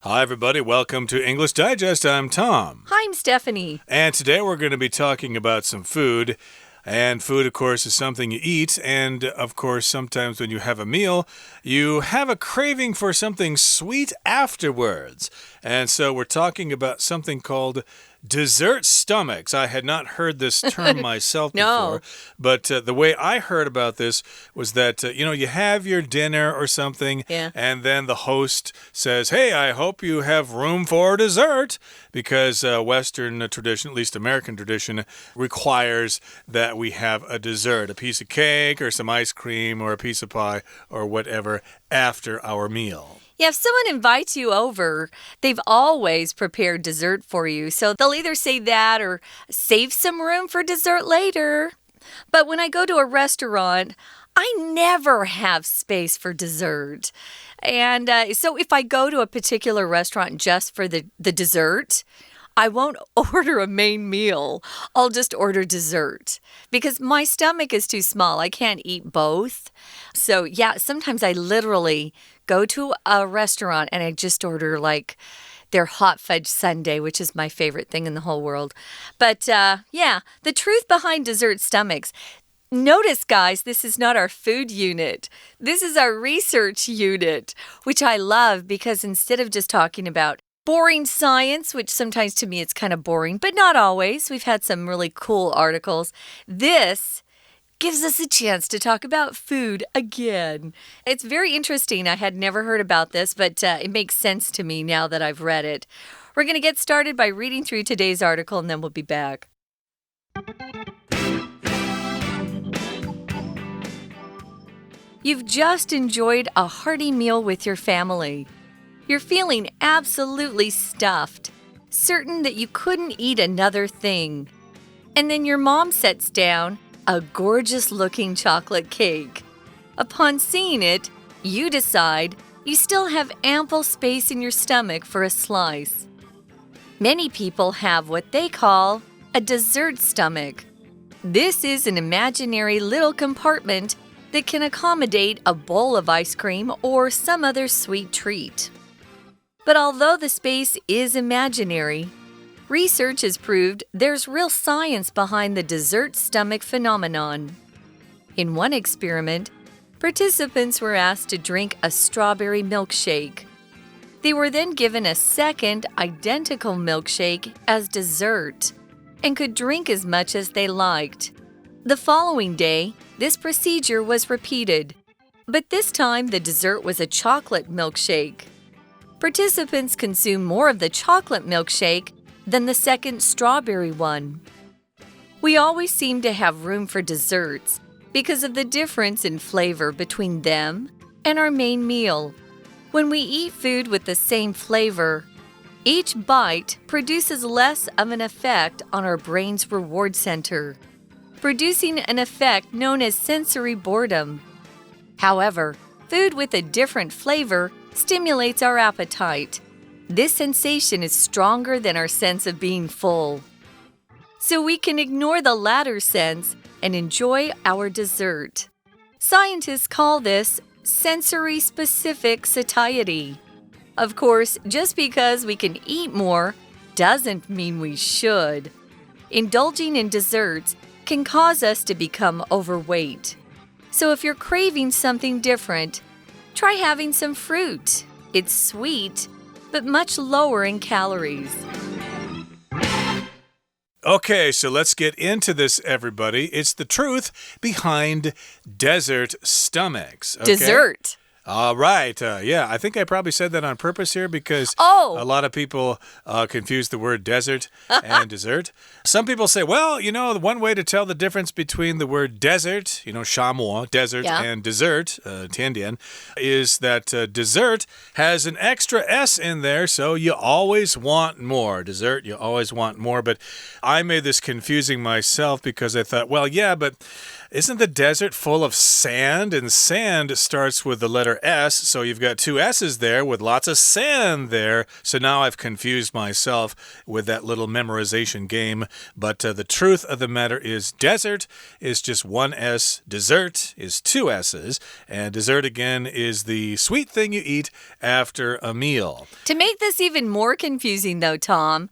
Hi, everybody. Welcome to English Digest. I'm Tom. Hi, I'm Stephanie. And today we're going to be talking about some food. And food, of course, is something you eat. And, of course, sometimes when you have a meal, you have a craving for something sweet afterwards. And so we're talking about something called dessert stomachs. I had not heard this term myself before, but the way I heard about this was that, you have your dinner or something, and then the host says, hey, I hope you have room for dessert, because Western tradition, at least American tradition, requires that we have a dessert, a piece of cake or some ice cream or a piece of pie or whatever after our meal. Yeah, if someone invites you over, they've always prepared dessert for you. So they'll either say that or save some room for dessert later. But when I go to a restaurant, I never have space for dessert. And so if I go to a particular restaurant just for the dessert, I won't order a main meal. I'll just order dessert because my stomach is too small. I can't eat both. So, yeah, sometimes I literally go to a restaurant and I just order like their hot fudge sundae, which is my favorite thing in the whole world. But, yeah, the truth behind dessert stomachs. Notice, guys, this is not our food unit. This is our research unit, which I love because instead of just talking about boring science, which sometimes to me it's kind of boring, but not always. We've had some really cool articles. This gives us a chance to talk about food again. It's very interesting. I had never heard about this, but it makes sense to me now that I've read it. We're going to get started by reading through today's article, and then we'll be back. You've just enjoyed a hearty meal with your family. You're feeling absolutely stuffed, certain that you couldn't eat another thing. And then your mom sets down a gorgeous-looking chocolate cake. Upon seeing it, you decide you still have ample space in your stomach for a slice. Many people have what they call a dessert stomach. This is an imaginary little compartment that can accommodate a bowl of ice cream or some other sweet treat. But although the space is imaginary, research has proved there's real science behind the dessert stomach phenomenon. In one experiment, participants were asked to drink a strawberry milkshake. They were then given a second identical milkshake as dessert and could drink as much as they liked. The following day, this procedure was repeated, but this time the dessert was a chocolate milkshake. Participants consumed more of the chocolate milkshake than the second strawberry one. We always seem to have room for desserts because of the difference in flavor between them and our main meal. When we eat food with the same flavor, each bite produces less of an effect on our brain's reward center, producing an effect known as sensory boredom. However, food with a different flavor stimulates our appetite. This sensation is stronger than our sense of being full. So we can ignore the latter sense and enjoy our dessert. Scientists call this sensory-specific satiety. Of course, just because we can eat more doesn't mean we should. Indulging in desserts can cause us to become overweight. So if you're craving something different, try having some fruit. It's sweet, but much lower in calories. Okay, so let's get into this, everybody. It's the truth behind dessert stomachs. Okay? Dessert. All right. Yeah, I think I probably said that on purpose here because a lot of people confuse the word desert and dessert. Some people say, well, the one way to tell the difference between the word desert, 沙漠, desert, and dessert, 甜点, is that dessert has an extra S in there, so you always want more. Dessert, you always want more. But I made this confusing myself because I thought, well, yeah, but isn't the desert full of sand? And sand starts with the letter S, so you've got two S's there with lots of sand there. So now I've confused myself with that little memorization game. But the truth of the matter is desert is just one S. Dessert is two S's. And dessert, again, is the sweet thing you eat after a meal. To make this even more confusing, though, Tom,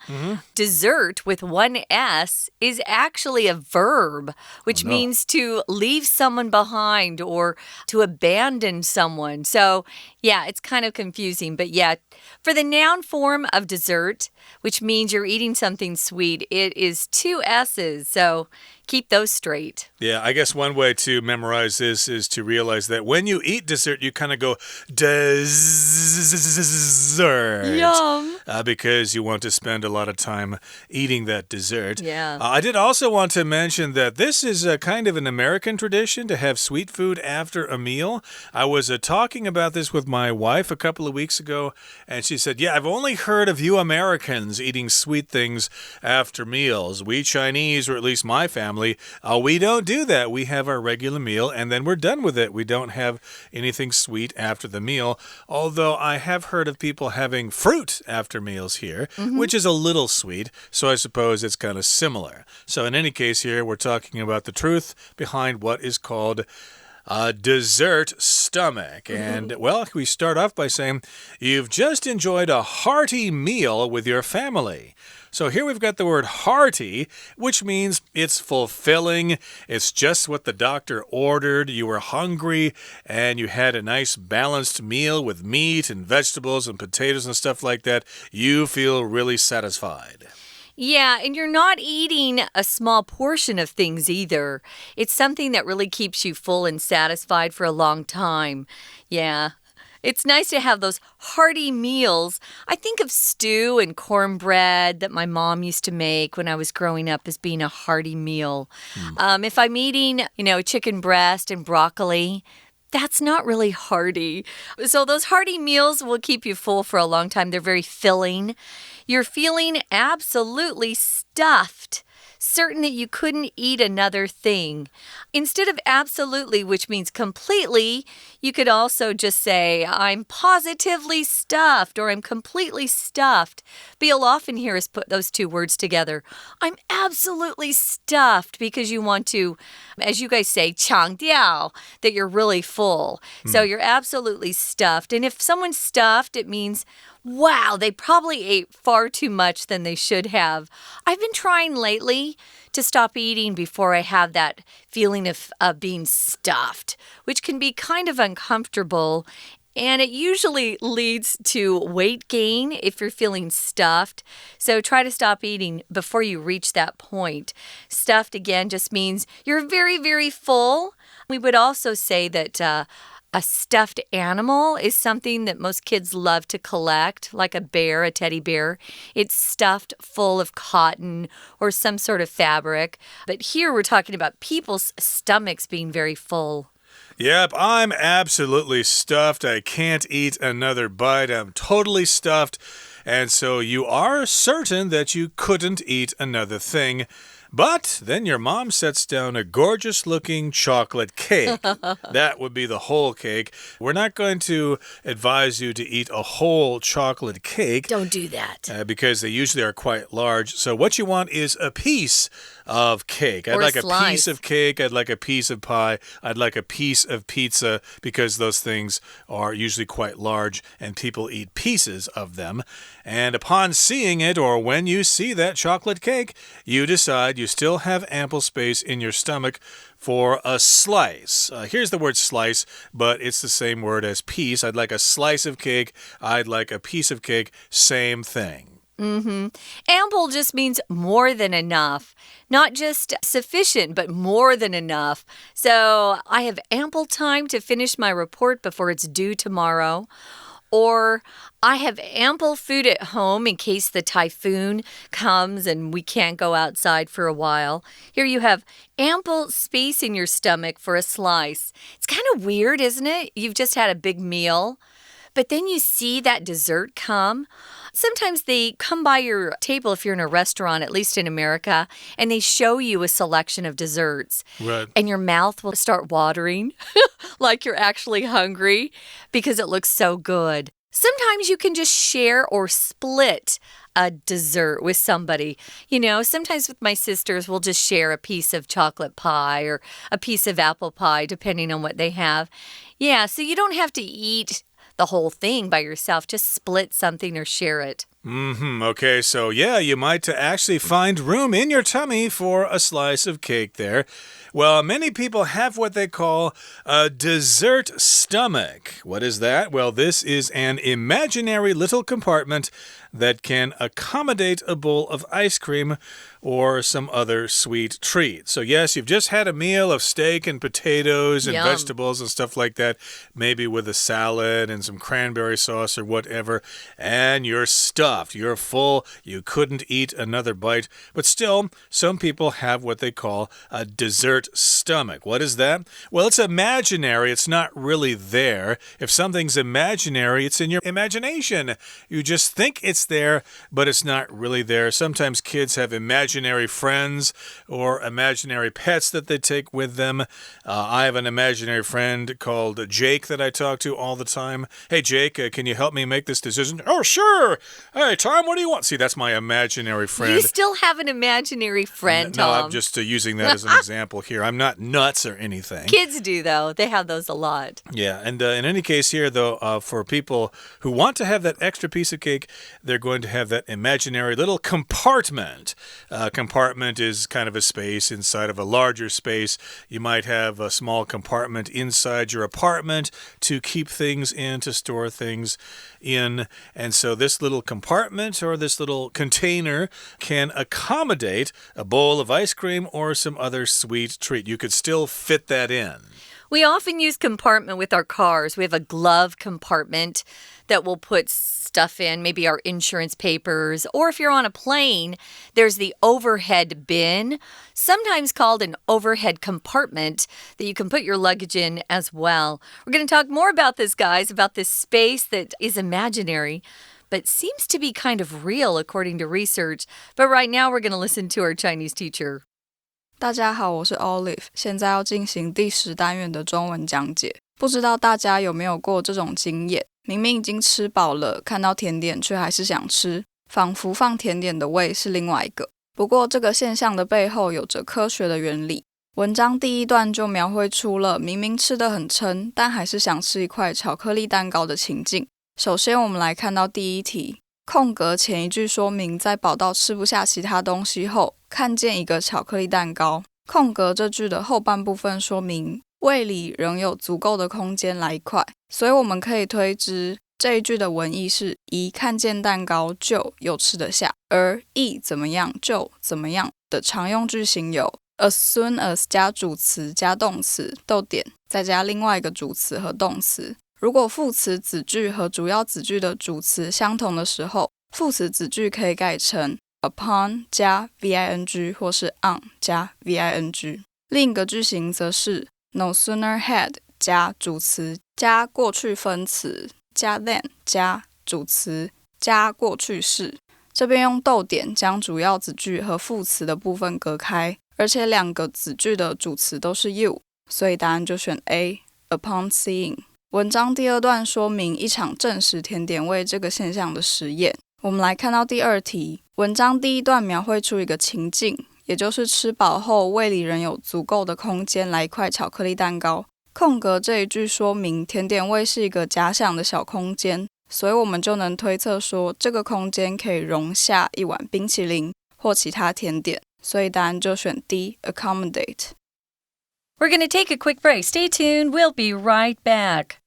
dessert with one S is actually a verb, which means to leave someone behind or to abandon someone. So, yeah, it's kind of confusing. But yeah, for the noun form of dessert, which means you're eating something sweet, it is two S's. So keep those straight. Yeah, I guess one way to memorize this is to realize that when you eat dessert, you kind of go dessert. Yum. Because you want to spend a lot of time eating that dessert. Yeah. I did also want to mention that this is a kind of an American tradition to have sweet food after a meal. I was talking about this with my wife a couple of weeks ago, and she said, yeah, I've only heard of you Americans eating sweet things after meals. We Chinese, or at least my family, we don't do that. We have our regular meal and then we're done with it. We don't have anything sweet after the meal. Although I have heard of people having fruit after meals here, which is a little sweet. So I suppose it's kind of similar. So in any case here, we're talking about the truth behind what is called a dessert stomach. And, well, we start off by saying, you've just enjoyed a hearty meal with your family. So here we've got the word hearty, which means it's fulfilling. It's just what the doctor ordered. You were hungry and you had a nice balanced meal with meat and vegetables and potatoes and stuff like that. You feel really satisfied. Yeah, and you're not eating a small portion of things either. It's something that really keeps you full and satisfied for a long time. Yeah. It's nice to have those hearty meals. I think of stew and cornbread that my mom used to make when I was growing up as being a hearty meal. If I'm eating, chicken breast and broccoli, that's not really hearty. So those hearty meals will keep you full for a long time. They're very filling. You're feeling absolutely stuffed. Certain that you couldn't eat another thing. Instead of absolutely, which means completely, you could also just say, I'm positively stuffed or I'm completely stuffed. But you'll often hear us put those two words together. I'm absolutely stuffed because you want to, as you guys say, 强调, that you're really full. So you're absolutely stuffed. And if someone's stuffed, it means, wow, they probably ate far too much than they should have. I've been trying lately to stop eating before I have that feeling of being stuffed, which can be kind of uncomfortable. And it usually leads to weight gain if you're feeling stuffed. So try to stop eating before you reach that point. Stuffed, again, just means you're very, very full. We would also say that a stuffed animal is something that most kids love to collect, like a bear, a teddy bear. It's stuffed full of cotton or some sort of fabric. But here we're talking about people's stomachs being very full. Yep, I'm absolutely stuffed. I can't eat another bite. I'm totally stuffed. And so you are certain that you couldn't eat another thing. But then your mom sets down a gorgeous-looking chocolate cake. That would be the whole cake. We're not going to advise you to eat a whole chocolate cake. Don't do that. Because they usually are quite large. So what you want is a piece of cake. I'd like a piece of cake. I'd like a piece of pie. I'd like a piece of pizza because those things are usually quite large and people eat pieces of them. And upon seeing it, or when you see that chocolate cake, you decide you still have ample space in your stomach for a slice. Here's the word slice, but it's the same word as piece. I'd like a slice of cake. I'd like a piece of cake. Same thing. Ample just means more than enough. Not just sufficient, but more than enough. So I have ample time to finish my report before it's due tomorrow. Or I have ample food at home in case the typhoon comes and we can't go outside for a while. Here you have ample space in your stomach for a slice. It's kind of weird, isn't it? You've just had a big meal, but then you see that dessert come. Sometimes they come by your table if you're in a restaurant, at least in America, and they show you a selection of desserts. Right. And your mouth will start watering like you're actually hungry because it looks so good. Sometimes you can just share or split a dessert with somebody. You know, sometimes with my sisters, we'll just share a piece of chocolate pie or a piece of apple pie, depending on what they have. Yeah, so you don't have to eat the whole thing by yourself. Just split something or share it. Okay, so yeah, you might actually find room in your tummy for a slice of cake there. Well, many people have what they call a dessert stomach. What is that? Well, this is an imaginary little compartment that can accommodate a bowl of ice cream or some other sweet treat. So yes, you've just had a meal of steak and potatoes and Yum. vegetables and stuff like that, maybe with a salad and some cranberry sauce or whatever, and you're stuffed. You're full. You couldn't eat another bite. But still, some people have what they call a dessert stomach. What is that? Well, it's imaginary. It's not really there. If something's imaginary, it's in your imagination. You just think it's there, but it's not really there. Sometimes kids have imaginary friends or imaginary pets that they take with them. I have an imaginary friend called Jake that I talk to all the time. Hey, Jake, can you help me make this decision? Oh, sure. Hey, Tom, what do you want? See, that's my imaginary friend. You still have an imaginary friend, Tom. No, I'm just using that as an example here. I'm not nuts or anything. Kids do, though. They have those a lot. Yeah, and in any case here, though, for people who want to have that extra piece of cake, they're going to have that imaginary little compartment. Compartment is kind of a space inside of a larger space. You might have a small compartment inside your apartment to keep things in, to store things in. And so this little compartment or this little container can accommodate a bowl of ice cream or some other sweet treat. You could still fit that in. We often use compartment with our cars. We have a glove compartment that we'll put stuff in, maybe our insurance papers. Or if you're on a plane, there's the overhead bin, sometimes called an overhead compartment, that you can put your luggage in as well. We're going to talk more about this, guys, about this space that is imaginary, but seems to be kind of real according to research. But right now, we're going to listen to our Chinese teacher. 大家好，我是 Olive， 现在要进行第10单元的中文讲解。不知道大家有没有过这种经验？明明已经吃饱了，看到甜点却还是想吃，仿佛放甜点的胃是另外一个。不过这个现象的背后有着科学的原理。文章第一段就描绘出了明明吃得很撑，但还是想吃一块巧克力蛋糕的情境。首先我们来看到第一题。空格前一句说明在饱到吃不下其他东西后，看见一个巧克力蛋糕。空格这句的后半部分说明胃里仍有足够的空间来一块，所以我们可以推知这一句的文意是一看见蛋糕就有吃得下，而一怎么样就怎么样的常用句型有 as soon as 加主词加动词逗点，再加另外一个主词和动词。如果副词子句和主要子句的主词相同的时候，副词子句可以改成 upon 加 VING 或是 on 加 VING。另一个句型则是 no sooner had 加主词加过去分词加 than 加主词加过去式。这边用逗点将主要子句和副词的部分隔开，而且两个子句的主词都是 you， 所以答案就选 A upon seeing。文章第二段说明一场证实甜点胃这个现象的实验。我们来看到第二题，文章第一段描绘出一个情境，也就是吃饱后胃里仍有足够的空间来一块巧克力蛋糕。空格这一句说明甜点胃是一个假想的小空间，所以我们就能推测说这个空间可以容下一碗冰淇淋或其他甜点，所以答案就选 D accommodate。 We're going to take a quick break. Stay tuned. We'll be right back.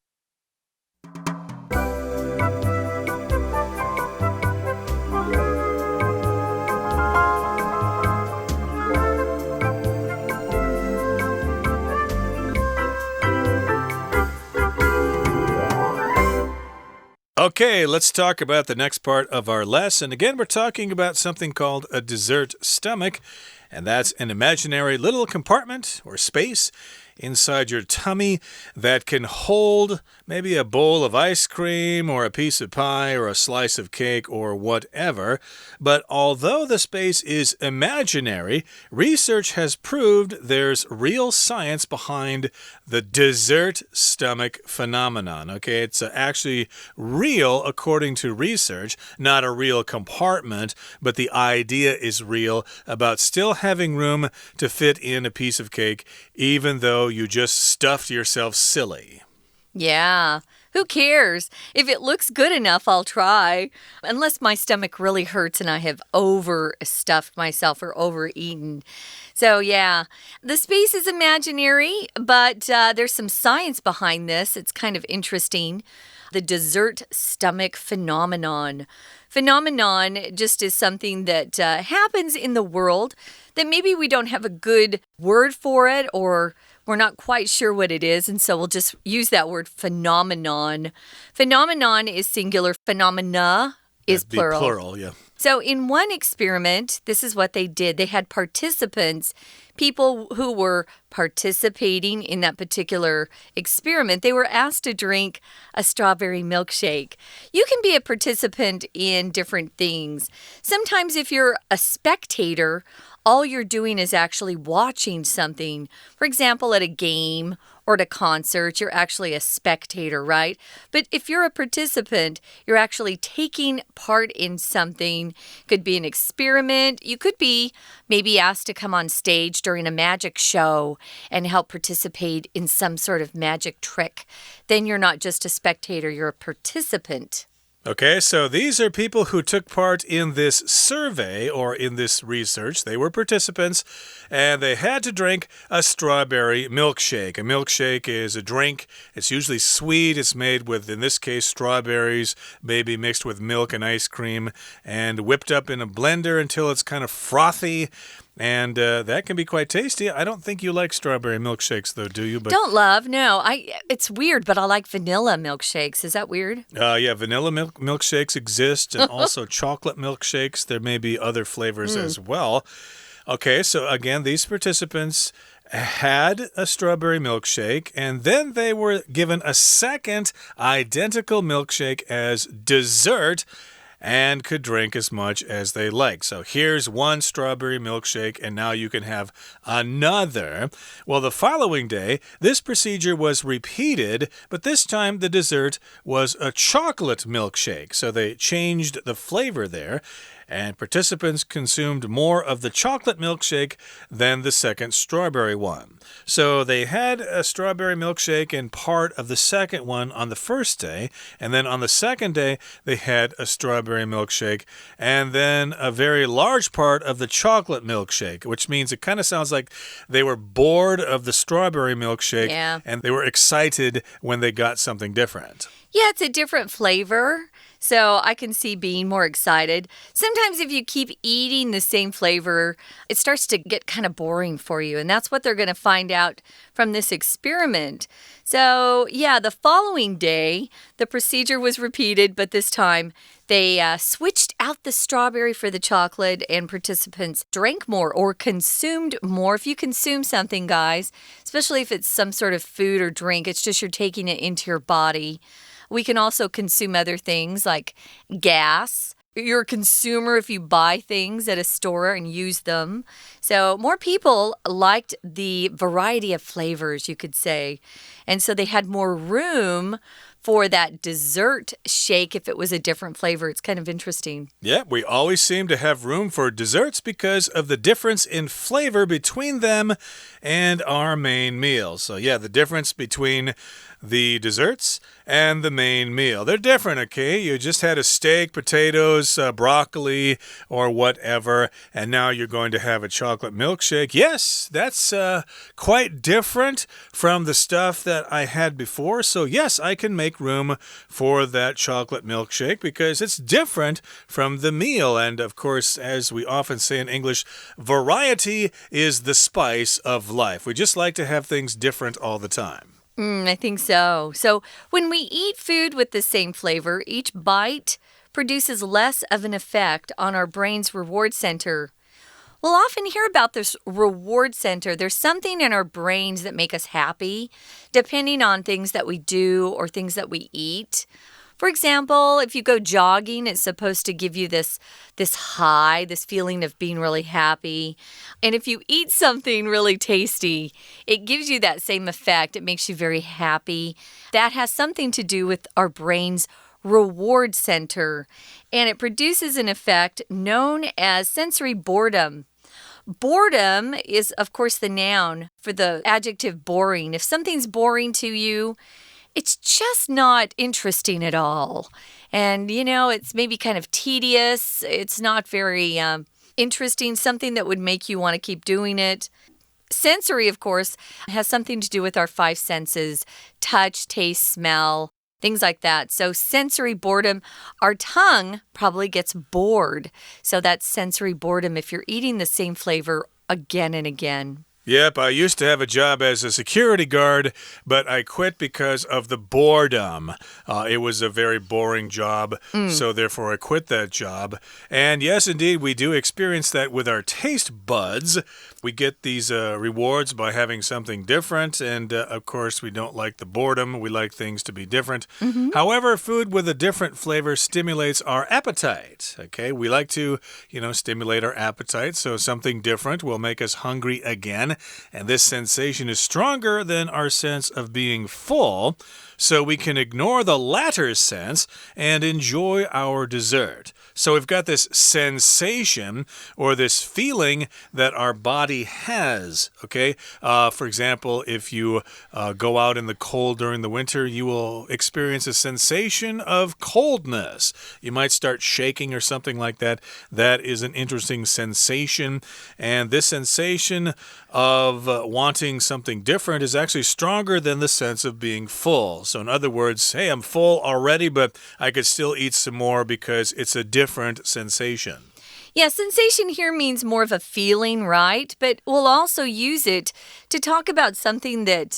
Okay, let's talk about the next part of our lesson. Again, we're talking about something called a dessert stomach. And that's an imaginary little compartment or space inside your tummy that can hold maybe a bowl of ice cream or a piece of pie or a slice of cake or whatever. But although the space is imaginary, research has proved there's real science behind the dessert stomach phenomenon. Okay, it's actually real according to research, not a real compartment, but the idea is real about still having room to fit in a piece of cake even though you just stuffed yourself silly. Yeah. Who cares? If it looks good enough, I'll try. Unless my stomach really hurts and I have overstuffed myself or overeaten. So, yeah, the space is imaginary, but there's some science behind this. It's kind of interesting. The dessert stomach phenomenon. Phenomenon just is something that happens in the world that maybe we don't have a good word for it, or we're not quite sure what it is, and so we'll just use that word phenomenon. Phenomenon is singular. Phenomena is plural. Plural, yeah. So in one experiment, this is what they did. They had participants, people who were participating in that particular experiment. They were asked to drink a strawberry milkshake. You can be a participant in different things. Sometimes if you're a spectator, all you're doing is actually watching something. For example, at a game or at a concert, you're actually a spectator, right? But if you're a participant, you're actually taking part in something. Could be an experiment. You could be maybe asked to come on stage during a magic show and help participate in some sort of magic trick. Then you're not just a spectator, you're a participant. Okay, so these are people who took part in this survey or in this research. They were participants, and they had to drink a strawberry milkshake. A milkshake is a drink. It's usually sweet. It's made with, in this case, strawberries, maybe mixed with milk and ice cream, and whipped up in a blender until it's kind of frothy. And that can be quite tasty. I don't think you like strawberry milkshakes, though, do you? Don't love, no. It's weird, but I like vanilla milkshakes. Is that weird? Yeah, vanilla milkshakes exist, and also chocolate milkshakes. There may be other flavors as well. Okay, so again, these participants had a strawberry milkshake, and then they were given a second identical milkshake as dessert, and could drink as much as they like. So here's one strawberry milkshake, and now you can have another. Well, the following day, this procedure was repeated, but this time the dessert was a chocolate milkshake. So they changed the flavor there, and participants consumed more of the chocolate milkshake than the second strawberry one. So they had a strawberry milkshake and part of the second one on the first day, and then on the second day, they had a strawberry milkshake, and then a very large part of the chocolate milkshake, which means it kind of sounds like they were bored of the strawberry milkshake, and they were excited when they got something different. Yeah, it's a different flavor, so I can see being more excited. Sometimes if you keep eating the same flavor, it starts to get kind of boring for you, and that's what they're going to find out from this experiment. So, yeah, the following day, the procedure was repeated, but this time they switched out the strawberry for the chocolate, and participants drank more or consumed more. If you consume something, guys, especially if it's some sort of food or drink, it's just you're taking it into your body. We can also consume other things like gas. You're a consumer if you buy things at a store and use them. So more people liked the variety of flavors, you could say. And so they had more room for that dessert shake if it was a different flavor. It's kind of interesting. Yeah, we always seem to have room for desserts because of the difference in flavor between them and our main meal. So yeah, the difference between the desserts and the main meal. They're different, okay? You just had a steak, potatoes, broccoli, or whatever, and now you're going to have a chocolate milkshake. Yes, that's quite different from the stuff that I had before. So yes, I can make room for that chocolate milkshake because it's different from the meal. And of course, as we often say in English, variety is the spice of life. We just like to have things different all the time. I think so. So when we eat food with the same flavor, each bite produces less of an effect on our brain's reward center. We'll often hear about this reward center. There's something in our brains that make us happy, depending on things that we do or things that we eat. For example, if you go jogging, it's supposed to give you this high, this feeling of being really happy. And if you eat something really tasty, it gives you that same effect. It makes you very happy. That has something to do with our brain's reward center, and it produces an effect known as sensory boredom. Boredom is, of course, the noun for the adjective boring. If something's boring to you, it's just not interesting at all. And, it's maybe kind of tedious. It's not very interesting, something that would make you want to keep doing it. Sensory, of course, has something to do with our five senses: touch, taste, smell, things like that. So sensory boredom, our tongue probably gets bored. So that's sensory boredom if you're eating the same flavor again and again. Yep, I used to have a job as a security guard, but I quit because of the boredom. It was a very boring job, so therefore I quit that job. And yes, indeed, we do experience that with our taste buds. We get these rewards by having something different, and of course, we don't like the boredom. We like things to be different. However, food with a different flavor stimulates our appetite. Okay, we like to, stimulate our appetite, so something different will make us hungry again. And this sensation is stronger than our sense of being full, so we can ignore the latter sense and enjoy our dessert. So we've got this sensation or this feeling that our body has, okay? For example, if you go out in the cold during the winter, you will experience a sensation of coldness. You might start shaking or something like that. That is an interesting sensation. And this sensation of wanting something different is actually stronger than the sense of being full. So in other words, hey, I'm full already, but I could still eat some more because it's a different sensation. Yeah, sensation here means more of a feeling, right? But we'll also use it to talk about something that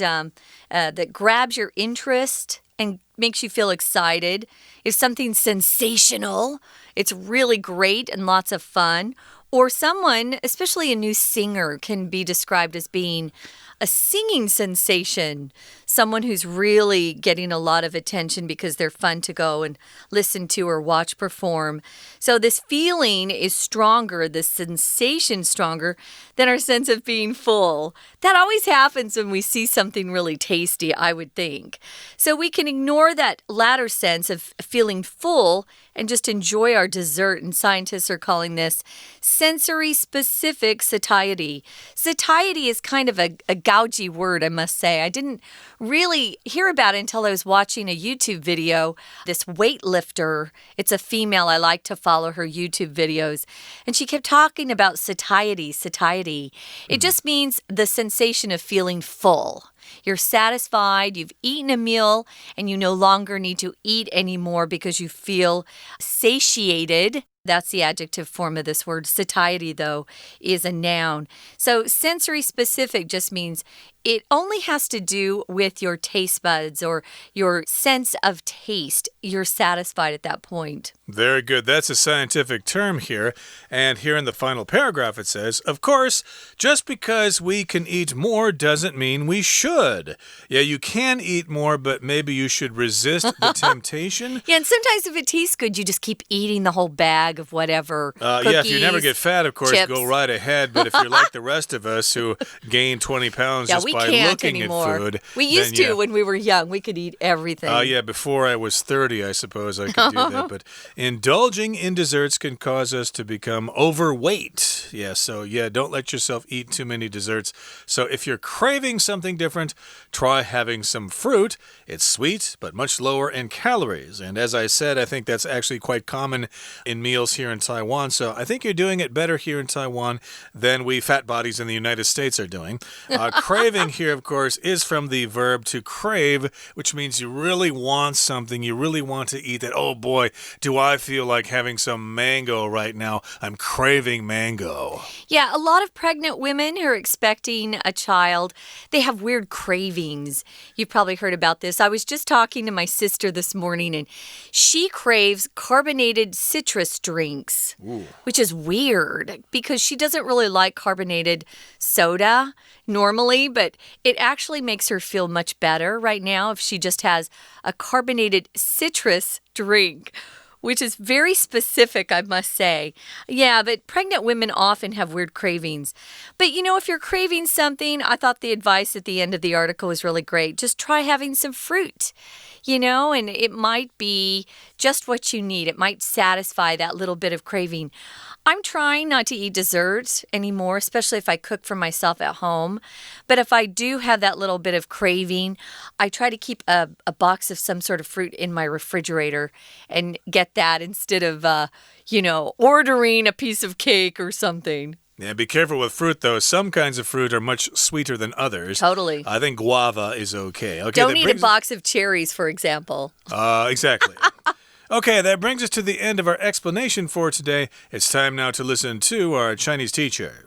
that grabs your interest and makes you feel excited. If something's sensational, it's really great and lots of fun. Or someone, especially a new singer, can be described as being a singing sensation. Someone who's really getting a lot of attention because they're fun to go and listen to or watch perform. So this feeling is stronger, this sensation stronger than our sense of being full. That always happens when we see something really tasty, I would think. So we can ignore that latter sense of feeling full and just enjoy our dessert. And scientists are calling this sensory-specific satiety. Satiety is kind of a gougy word, I must say. I didn't really hear about it until I was watching a YouTube video. This weightlifter, it's a female. I like to follow her YouTube videos. And she kept talking about satiety. It just means the sensation of feeling full. You're satisfied, you've eaten a meal, and you no longer need to eat anymore because you feel satiated. That's the adjective form of this word. Satiety, though, is a noun. So sensory specific just means it only has to do with your taste buds or your sense of taste. You're satisfied at that point. Very good. That's a scientific term here. And here in the final paragraph it says, of course, just because we can eat more doesn't mean we should. Yeah, you can eat more, but maybe you should resist the temptation. Yeah, and sometimes if it tastes good, you just keep eating the whole bag of whatever. Cookies, yeah, if you never get fat, of course, chips. Go right ahead. But if you're like the rest of us who gain 20 pounds just by looking anymore. At food. We used to when we were young. We could eat everything. Yeah, before I was 30, I suppose I could do that. But indulging in desserts can cause us to become overweight. Yeah, so don't let yourself eat too many desserts. So if you're craving something different, try having some fruit. It's sweet, but much lower in calories. And as I said, I think that's actually quite common in meals here in Taiwan. So I think you're doing it better here in Taiwan than we fat bodies in the United States are doing. Craving here, of course, is from the verb to crave, which means you really want something. You really want to eat that. Oh boy, do I feel like having some mango right now. I'm craving mango. so. Yeah, a lot of pregnant women who are expecting a child, they have weird cravings. You've probably heard about this. I was just talking to my sister this morning, and she craves carbonated citrus drinks, which is weird because she doesn't really like carbonated soda normally, but it actually makes her feel much better right now if she just has a carbonated citrus drink, which is very specific, I must say. Yeah, but pregnant women often have weird cravings. But, if you're craving something, I thought the advice at the end of the article was really great. Just try having some fruit, and it might be just what you need. It might satisfy that little bit of craving. I'm trying not to eat dessert anymore, especially if I cook for myself at home. But if I do have that little bit of craving, I try to keep a box of some sort of fruit in my refrigerator and get that instead of, ordering a piece of cake or something. Yeah, be careful with fruit, though. Some kinds of fruit are much sweeter than others. Totally. I think guava is okay. Don't eat a box of cherries, for example. Exactly. Okay, that brings us to the end of our explanation for today. It's time now to listen to our Chinese teacher.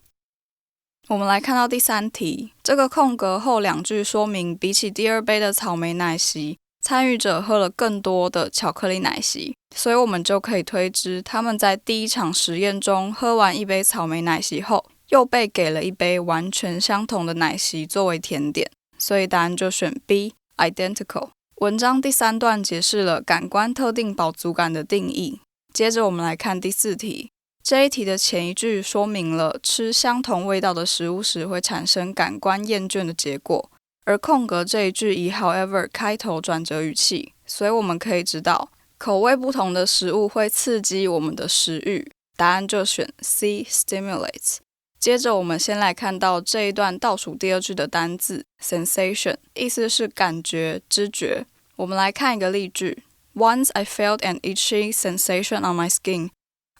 我们来看到第3题，这个空格后2句说明，比起第2杯的草莓奶昔，参与者喝了更多的巧克力奶昔，所以我们就可以推知，他们在第1场实验中喝完1杯草莓奶昔后，又被给了1杯完全相同的奶昔作为甜点，所以答案就选 B, identical。文章第3段解释了感官特定饱足感的定义。接着我们来看第4题。这一题的前一句说明了吃相同味道的食物时会产生感官厌倦的结果，而空格这一句以 however 开头转折语气，所以我们可以知道口味不同的食物会刺激我们的食欲，答案就选 C, stimulates。接着我们先来看到这一段倒数第2句的单字 sensation， 意思是感觉、知觉。我们来看一个例句 Once I felt an itchy sensation on my skin,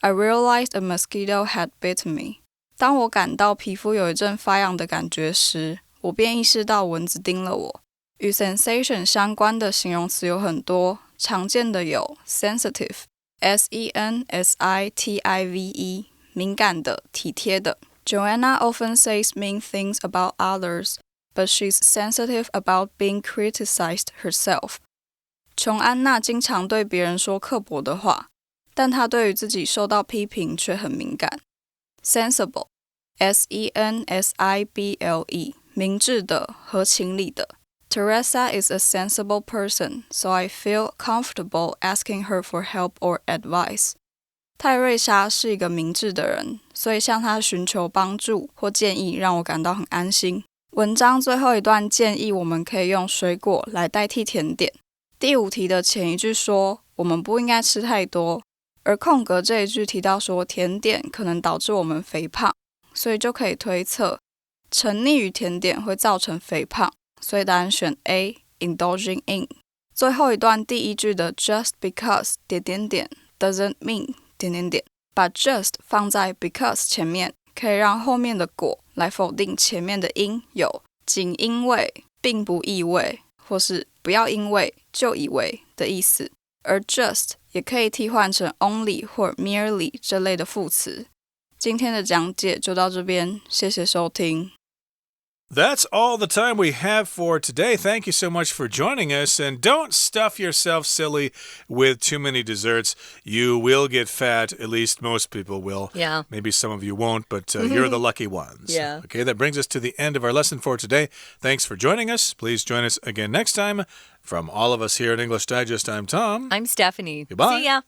I realized a mosquito had bitten me. 当我感到皮肤有一阵发痒的感觉时，我便意識到蚊子叮了我。与 sensation 相关的形容詞有很多，常見的有 sensitive, S-E-N-S-I-T-I-V-E, 敏感的、體貼的。Joanna often says mean things about others, but she's sensitive about being criticized herself. 琼安娜经常对别人说刻薄的话，但她对于自己受到批评却很敏感。Sensible, S-E-N-S-I-B-L-E, 明智的、合情理的。Teresa is a sensible person, so I feel comfortable asking her for help or advice. 泰瑞莎是一个明智的人，所以向她寻求帮助或建议让我感到很安心。文章最后一段建议我们可以用水果来代替甜点。第5题的前一句说我们不应该吃太多，而空格这一句提到说甜点可能导致我们肥胖，所以就可以推测沉溺于甜点会造成肥胖，所以答案选 A, indulging in。 最后一段第1句的 just because ... doesn't mean ...把 just 放在 because 前面，可以让后面的果来否定前面的因，有仅因为、并不意味，或是不要因为就以为的意思。而 just 也可以替换成 only 或 merely 这类的副词。今天的讲解就到这边，谢谢收听。That's all the time we have for today. Thank you so much for joining us. And don't stuff yourself silly with too many desserts. You will get fat. At least most people will. Yeah. Maybe some of you won't, but you're the lucky ones. Yeah. Okay, that brings us to the end of our lesson for today. Thanks for joining us. Please join us again next time. From all of us here at English Digest, I'm Tom. I'm Stephanie. Goodbye. See ya.